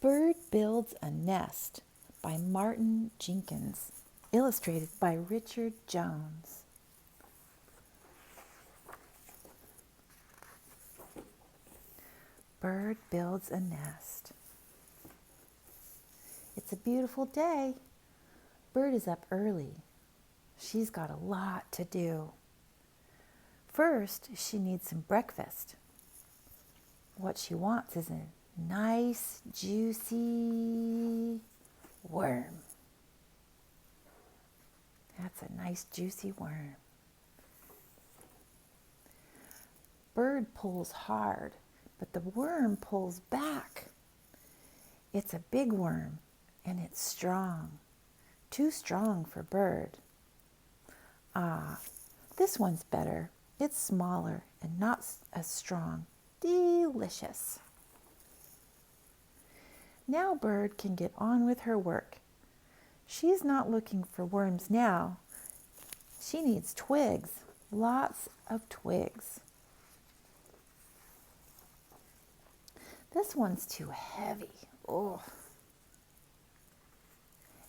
Bird Builds a Nest by Martin Jenkins, illustrated by Richard Jones. Bird builds a nest. It's a beautiful day. Bird is up early. She's got a lot to do. First, she needs some breakfast. What she wants is a nice, juicy worm. That's a nice, juicy worm. Bird pulls hard, but the worm pulls back. It's a big worm, and it's strong. Too strong for Bird. This one's better. It's smaller and not as strong. Delicious. Now Bird can get on with her work. She's not looking for worms now. She needs twigs, lots of twigs. This one's too heavy. Oh.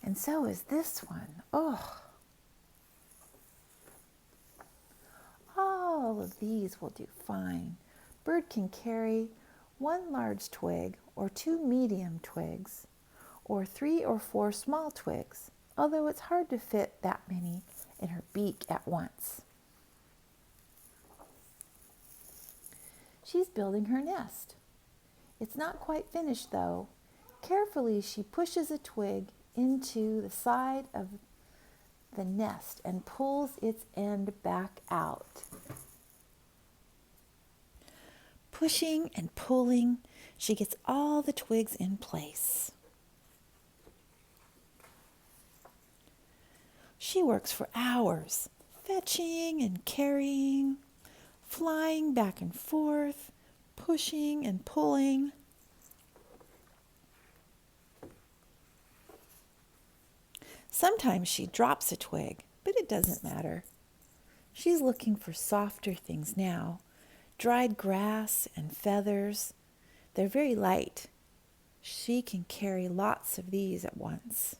And so is this one. Oh. All of these will do fine. Bird can carry one large twig or two medium twigs or 3 or 4 small twigs, although it's hard to fit that many in her beak at once. She's building her nest. It's not quite finished though. Carefully she pushes a twig into the side of the nest and pulls its end back out. Pushing and pulling, she gets all the twigs in place. She works for hours, fetching and carrying, flying back and forth, pushing and pulling. Sometimes she drops a twig, but it doesn't matter. She's looking for softer things now. Dried grass and feathers. They're very light. She can carry lots of these at once.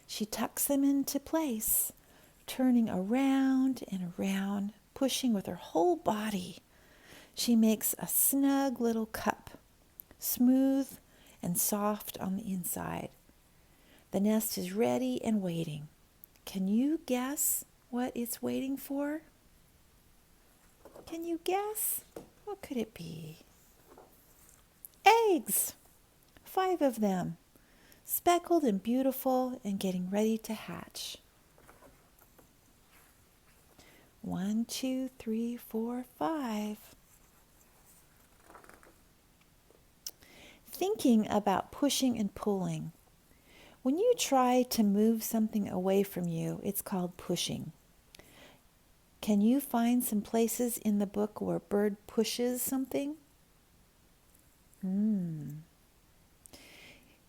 She tucks them into place, turning around and around, pushing with her whole body. She makes a snug little cup, smooth and soft on the inside. The nest is ready and waiting. Can you guess what it's waiting for? Can you guess? What could it be? Eggs! 5 of them, speckled and beautiful and getting ready to hatch. 1, 2, 3, 4, 5. Thinking about pushing and pulling. When you try to move something away from you, it's called pushing. Can you find some places in the book where Bird pushes something? When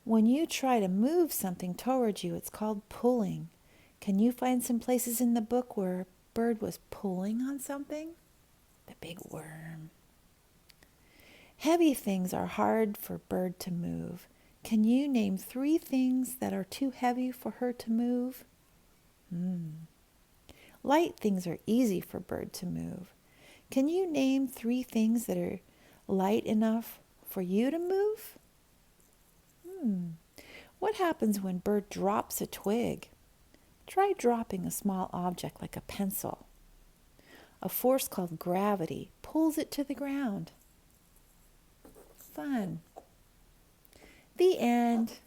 you try to move something towards you, it's called pulling. Can you find some places in the book where Bird was pulling on something? The big worm. Heavy things are hard for Bird to move. Can you name 3 things that are too heavy for her to move? Light things are easy for Bird to move. Can you name 3 things that are light enough for you to move? What happens when Bird drops a twig? Try dropping a small object like a pencil. A force called gravity pulls it to the ground. Fun. The end.